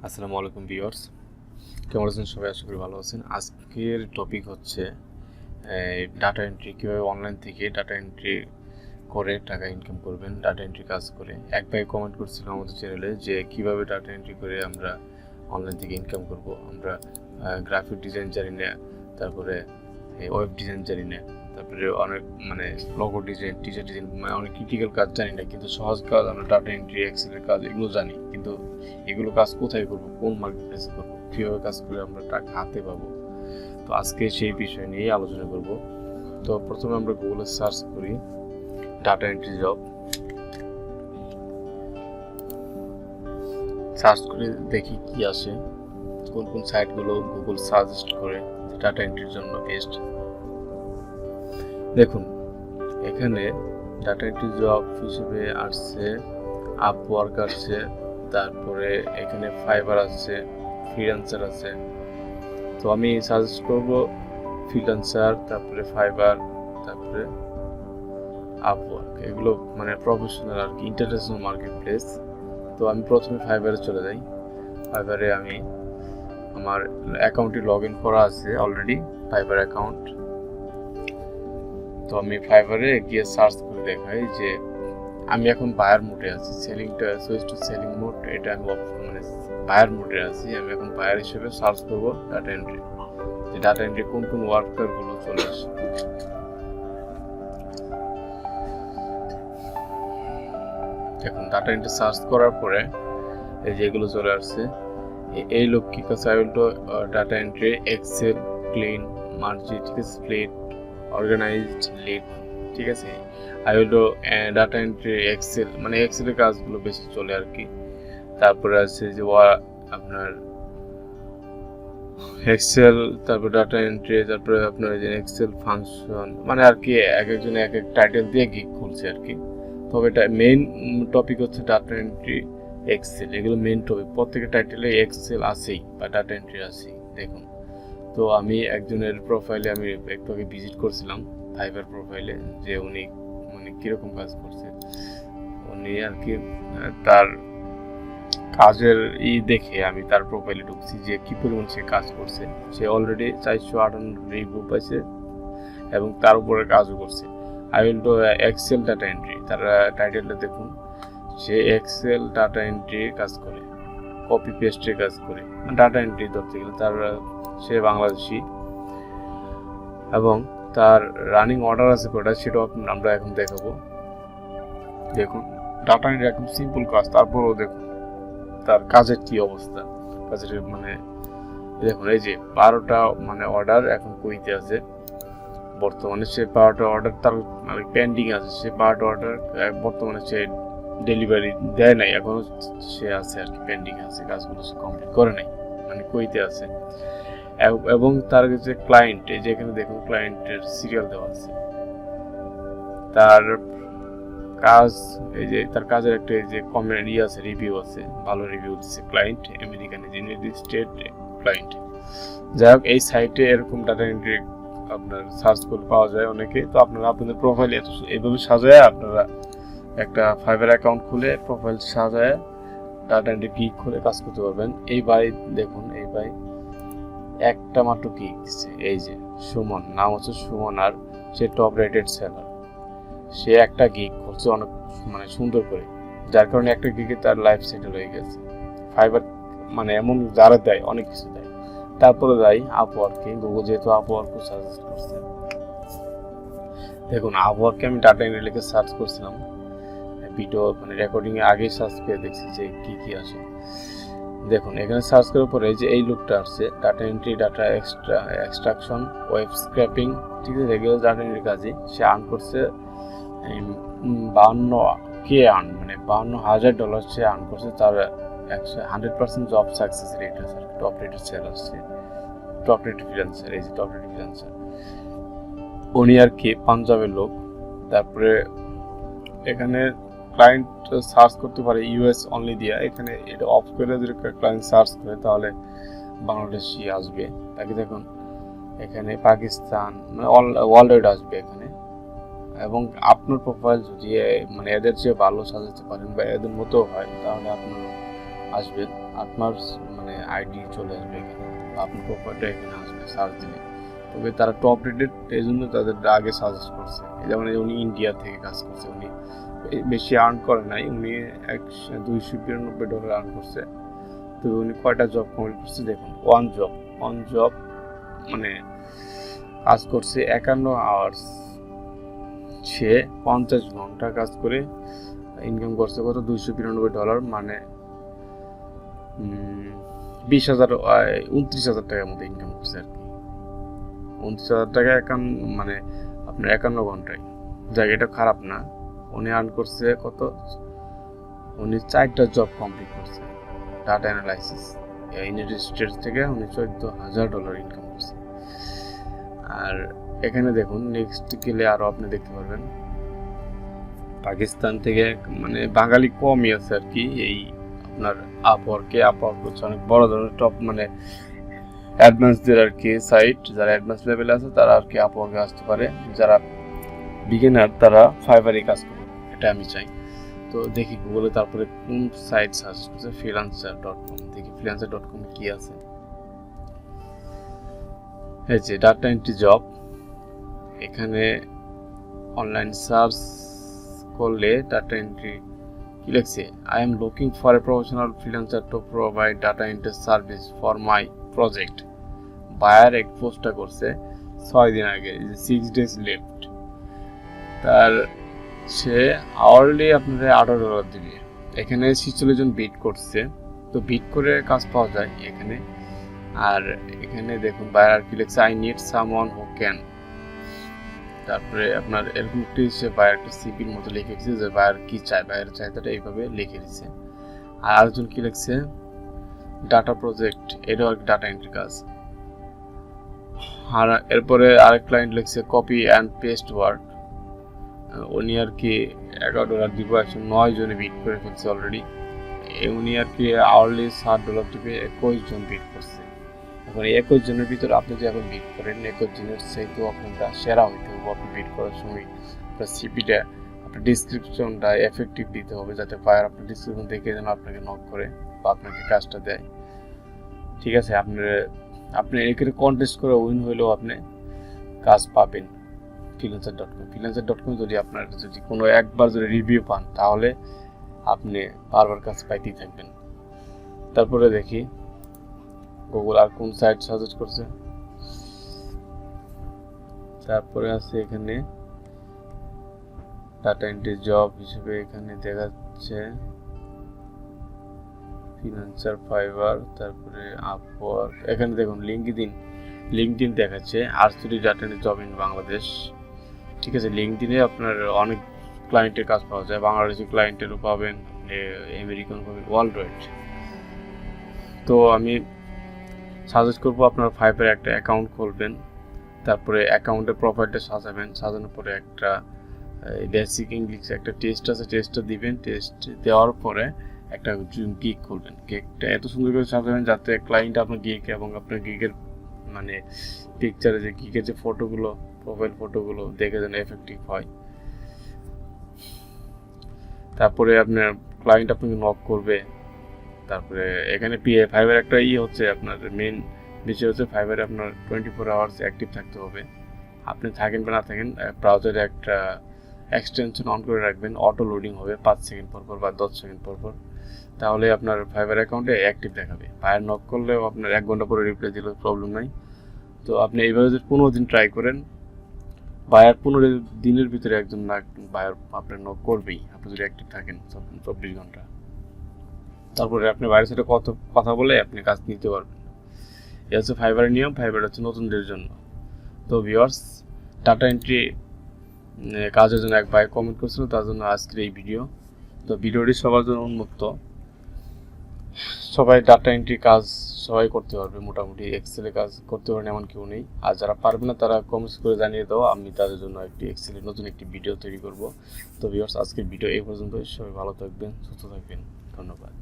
আসসালামু আলাইকুম ভিউয়ার্স, কেমন আছেন সবাই? আশা করি ভালো আছেন। আজকের টপিক হচ্ছে ডাটা এন্ট্রি, কীভাবে অনলাইন থেকে ডাটা এন্ট্রি করে টাকা ইনকাম করবেন, ডাটা এন্ট্রি কাজ করে। এক ভাই কমেন্ট করছিল আমাদের চ্যানেলে যে কীভাবে ডাটা এন্ট্রি করে আমরা অনলাইন থেকে ইনকাম করব। আমরা গ্রাফিক ডিজাইন জানি না, তারপরে ওয়েব ডিজাইন জানি না, তারপরে অনেক লোগো ডিজাইন, টি-শার্ট ডিজাইন, অনেক ক্রিটিক্যাল কাজ জানি না, কিন্তু সহজ কাজ আমরা ডাটা এন্ট্রি, এক্সেলের কাজ এগুলো জানি। কিন্তু এগুলো কাজ কোথায় করবো, কোন মার্কেট প্লেসে করবো, কীভাবে কাজ করে আমরা টাকা হাতে পাবো, তো আজকে সেই বিষয় নিয়ে আলোচনা করব। তো প্রথমে আমরা গুগলে সার্চ করি ডাটা এন্ট্রি জব। সার্চ করে দেখি কি আসে, কোন কোন সাইটগুলো গুগল সাজেস্ট করে ডাটা এন্ট্রির জন্য বেস্ট। দেখুন, এখানে ডাটা এন্ট্রি জব হিসেবে আসছে আপওয়ার্ক আসছে, তারপরে এখানে ফাইবার আছে, ফ্রিল্যান্সার আছে। তো আমি সাজেস্ট করব ফ্রিল্যান্সার, তারপরে ফাইবার, তারপরে আপওয়ার্ক। এগুলো প্রফেশনাল আর কি, ইন্টারন্যাশনাল মার্কেট প্লেস। তো আমি প্রথমে ফাইবারে চলে যাই। ফাইবারে আমি আমার অ্যাকাউন্টে লগ ইন করা আছে অলরেডি, ফাইবার অ্যাকাউন্ট। তো আমি ফাইবারে গিয়ে সার্চ করে দেখাই যে আমি এখন বায়ার মোডে আছি, সেলিংটা সুইচ টু সেলিং মোড, এটা আমি বায়ার মোডে আছি। আমি এখন বায়ার হিসেবে সার্চ করবো ডাটা এন্ট্রি, যে ডাটা এন্ট্রি কোন কোন ওয়ার্কারগুলো চলে আসে। দেখুন, ডাটা এন্ট্রি সার্চ করার পরে এই যেগুলো চলে আসছে, এই লক্ষ্যিক কাছে I will to data entry, excel, clean, merge, ঠিক আছে, স্প্লিট, অর্গানাইজড, লিড, ঠিক আছে। I will to data entry excel, এক্সেলের কাজগুলো বেশি চলে আর কি। তারপরে আছে যে আপনার এক্সেল, তারপর ডাটা এন্ট্রি, তারপরে আপনার যে এক্সেল ফাংশন, আর কি এক একজন এক এক টাইটেল দিয়ে গিগ খুলছে আর কি। তবে এটা মেইন টপিক হচ্ছে ডাটা এন্ট্রি, এক্সেল, এগুলো মেইন টপিক। প্রত্যেকের টাইটেলে এক্সেল আছেই বা ডাটা এন্ট্রি আছেই। দেখুন, তো আমি একজনের প্রোফাইলে আমি একটু আগে ভিজিট করছিলাম, ফাইবার প্রোফাইলে, যে উনি কীরকম কাজ করছে। উনি আর কি তার কাজের দেখে আমি তার প্রোফাইলে ঢুকছি যে কি পরিমাণ সে কাজ করছে। সে অলরেডি 458 রিভিউ পাইছে এবং তার উপরে কাজও করছে। I will to Excel data entry, তার টাইটেলটা দেখুন, সে এক্সেল ডাটা এন্ট্রি কাজ করে, কপি পেস্টের কাজ করে, ডাটা এন্ট্রি ধরতে গেলে। সে বাংলাদেশি এবং তার রানিং অর্ডার আছে কটা, সেটাও আমরা এখন দেখাবো। দেখুন, ডাটা এন্ট্রি একদম সিম্পল কাজ, তারপরেও দেখুন তার কাজের কি অবস্থা। কাজের দেখুন, এই যে 12টা অর্ডার এখন কুইতে আছে বর্তমানে। সে 12টা অর্ডার তার পেন্ডিং আছে, সে 12টা অর্ডার বর্তমানে সে ডেলিভারি দেয় নাই, এখনো সে আছে আর কি, পেন্ডিং আছে, কাজগুলো সে কমপ্লিট করে নাই, কুইতে আছে। এবং তার যে ক্লায়েন্ট, এই যে এখানে দেখুন ক্লায়েন্টের সিরিয়াল দেওয়া আছে, তার কাজ, এই যে তার কাজের একটা এই যে কমেন্ট আছে, রিভিউ আছে, ভালো রিভিউ দিচ্ছে client, American United state client. যাই হোক, এই সাইটে এরকম ডাটা এন্ট্রি আপনার সার্চ করে পাওয়া যায় অনেকে। তো আপনারা আপনাদের প্রোফাইল এইভাবে সাজায় আপনারা একটা ফাইবার অ্যাকাউন্ট খুলে প্রোফাইল সাজায় ডাটা এন্ট্রি ক্লিক করে কাজ করতে পারবেন। এই ভাই দেখুন, এই ভাই একটা মাত্র ক্লিক দিচ্ছে, এই যে সুমন, নাম হচ্ছে সুমন, আর সে টপ রেটেড সেলার। সে একটা গিগ করছে অনেক সুন্দর করে, যার কারণে একটা গিগে তার লাইফ সেটেল হয়ে গেছে। ফাইবার এমন যারা দেয়, অনেক কিছু দেয়। তারপরে যাই আপওয়ার্কে, গুগল যেহেতু আপওয়ার্কও সাজেস্ট করছে। দেখুন, আপওয়ার্কে আমি ডাটা এন্ট্রি লিখে সার্চ করছিলাম, ভিডিও রেকর্ডিং এ আগেই সার্চ করে দেখছি যে কি কি আসে। দেখুন, এখানে সার্চ করার পরে যে এই লুকটা আসছে, data entry, data extraction, web scraping, ঠিক আছে, রেগুলার ডাটা এন্ট্রি কাজে সে আর্ন করছে 52,000 সে আর্ন করছে। তার 100% জব সাকসেস রেট আছে, টপ রেটেড সেল আসছে, টপ রেটেড ফ্রিল্যান্সার, এই যে টপ রেটেড ফ্রিল্যান্সার। উনি আর কি পাঞ্জাবের লোক। তারপরে এখানে ক্লায়েন্ট সার্চ করতে পারে ইউএস অনলি দিয়া, এখানে এটা অফ করে যদি ক্লায়েন্ট সার্চ করে তাহলে বাংলাদেশি আসবে। তাকে দেখুন, এখানে পাকিস্তান, ওয়ার্ল্ড আসবে এখানে। এবং আপনার প্রোফাইল যদি এদের চেয়ে ভালো সাজাতে পারেন বা এদের মতো হয়, তাহলে আসবেন, আপনার মানে আইডি চলে আসবে এখানে, আপনার প্রোফাইলটা এখানে আসবে সার্চ দিলে। তবে তারা টপ রেটেড এই জন্য তাদের আগে সাজেস্ট করছে। যেমন উনি ইন্ডিয়া থেকে কাজ করছে, উনি বেশি আর্ন করে নাই, উনি $292 আর্ন করছে। তো উনি কয়টা জব কমপ্লিট করছে দেখুন, ওয়ান জব মানে কাজ করছে 51 আওয়ার্স, সে 50 ঘন্টা কাজ করে ইনকাম করছে কত, $292, মানে 29,000 টাকার মতো ইনকাম করছে আর কি। 29,000 টাকা মানে আপনার 51 ঘন্টায়, যাক এটা খারাপ না। উনি আর্ন করছে কত, উনি 4টা জব কমপ্লিট করছে, ডাটা অ্যানালাইসিস ইউনাইটেড স্টেটস থেকে উনি $14,000 ইনকাম করছে। আর এখানে দেখুন নেক্সট গেলে আরো আপনি দেখতে পারবেন পাকিস্তান থেকে, মানে বাঙালি কমই আছে আর কি এই আপনার আপওয়ার্কে হচ্ছে অনেক বড় ধরনের টপ মানে অ্যাডভান্সদের আর কি সাইট। যারা অ্যাডভান্স লেভেলে আছে তারা আর কি আপওয়ার্কে আসতে পারে, যারা বিগিনার তারা ফাইবারে কাজ করে, এটা আমি চাই। তো দেখি গুগলে তারপরে কোন সাইট সার্চ করছে, freelancer.com, দেখি freelancer.com কি আছে। এই যে ডাটা এন্ট্রি জব, এখানে অনলাইন সার্চ করলে ডাটা এন্ট্রি কি লিখছে, I am looking for a professional freelancer to provide data entry service for my project. Buyer এক পোস্টটা করছে 6 দিন আগে, 6 days লেফট। তার সে আওয়ারলি আপনাদের $18 দিবে। এখানে 46 জন বিট করছে, তো বিট করে কাজ পাওয়া যায় এখানে। আর এখানে দেখুন বায়ার কি লিখছে, I need someone who can, তারপরে আপনার এরকম একটি সে বায়ার একটা সিপির মতো লিখে দিচ্ছে যে বায়ার কি চায়, বায়ার চাহিদাটা এইভাবে লিখে দিচ্ছে। আর আরেকজন কি লিখছে, ডাটা প্রজেক্ট, এটাও একটা ডাটা এন্ট্রি কাজ। আর এরপরে আরেক ক্লায়েন্ট লিখছে কপি অ্যান্ড পেস্ট ওয়ার্ক, উনি আর কি $11 দিব, 109 জনে বিট করে ফেলছে অলরেডি। উনি আর কি আওয়ারলি $60 দিবে, 21 জন বিট করছে। এখন 21 জনের ভিতরে আপনি যে এখন বিট করেন, 21 জনের চাইতে আপনারটা সেরা হইতে হবে। আপনি বিট করার সময় আপনার সিপিটা, আপনার ডিসক্রিপশনটা এফেক্টিভ দিতে হবে, যাতে বায়ার আপনার ডিসক্রিপশন দেখে যেন আপনাকে নক করে বা আপনাকে কাজটা দেয়। ঠিক আছে, আপনি এখানে কন্টেস্ট করে উইন হইলেও আপনি কাজ পাবেন freelancer.com যদি আপনার যদি কোনো একবার যদি রিভিউ পান, তাহলে আপনি বারবার কাজ পাইতেই থাকবেন। তারপরে দেখি গুগল আর কোন সাইট সাজেস্ট করছে। তারপরে আছে এখানে ডাটা এন্ট্রি জব হিসেবে এখানে দেখাচ্ছে ফ্রিল্যান্সার, ফাইবার, তারপরে আপওয়ার্ক। এখানে দেখুন লিঙ্কডইন দেখাচ্ছে আর3 data entry job in Bangladesh. ঠিক আছে, লিঙ্কডইনে আপনার অনেক ক্লায়েন্টের কাজ পাওয়া যায়, বাংলাদেশি ক্লায়েন্টেরও পাবেন, আমেরিকান পাবেন, ওয়ার্ল্ড ওয়াইড। তো আমি সাজেস্ট করবো আপনার ফাইবারে একটা অ্যাকাউন্ট খুলবেন, তারপরে অ্যাকাউন্টের প্রোফাইলটা সাজাবেন, সাজানোর পরে একটা বেসিক ইংলিশ একটা টেস্ট আছে, টেস্টটা দিবেন। টেস্ট দেওয়ার পরে একটা গিগ খুলবেন, গিগটা এত সুন্দর করে সাজাবেন যাতে ক্লায়েন্ট আপনার গিগ এবং আপনার গিগের মানে পিকচারে যে গিগের যে ফটোগুলো, প্রোফাইল ফটোগুলো দেখে যেন এফেক্টিভ হয়। তারপরে আপনার ক্লায়েন্ট আপনাকে নক করবে। তারপরে এখানে ফাইবার একটা হচ্ছে আপনার মেন বিষয় হচ্ছে ফাইবারে আপনার 24 আওয়ার্স অ্যাক্টিভ থাকতে হবে। আপনি থাকেন বা না থাকেন, ব্রাউজারে একটা এক্সটেনশন অন করে রাখবেন, অটো লোডিং হবে 5 সেকেন্ড পর বা 10 সেকেন্ড পর, তাহলে আপনার ফাইবার অ্যাকাউন্টে অ্যাক্টিভ দেখাবে। বায়ার নক করলেও আপনার 1 ঘন্টা পরে রিপ্লাই দিলেও প্রবলেম নাই। তো আপনি এইভাবে যদি 15 দিন ট্রাই করেন, বায়ার 15 দিনের ভিতরে একজন বায়ার আপনার নক করবেই, আপনি যদি অ্যাক্টিভ থাকেন 24 ঘন্টা। তারপরে আপনি বাইরের সাথে কথা বলে আপনি কাজ নিতে পারবেন। এই হচ্ছে ফাইবারের নিয়ম, ফাইবার হচ্ছে নতুনদের জন্য। তো ভিউয়ার্স, ডাটা এন্ট্রি কাজের জন্য এক ভাই কমেন্ট করছিল, তার জন্য আজকের এই ভিডিও। তো ভিডিওটি সবার জন্য উন্মুক্ত, সবাই ডাটা এন্ট্রি কাজ সবাই করতে পারবে, মোটামুটি এক্সেলে কাজ করতে পারেন এমন কেউ নেই। আর যারা পারবে না তারা কমেন্টস করে জানিয়ে দাও, আমি তাদের জন্য একটি এক্সেলে নতুন একটি ভিডিও তৈরি করব। তো ভিউয়ার্স, আজকের ভিডিও এই পর্যন্ত। সবাই ভালো থাকবেন, সুস্থ থাকবেন, ধন্যবাদ।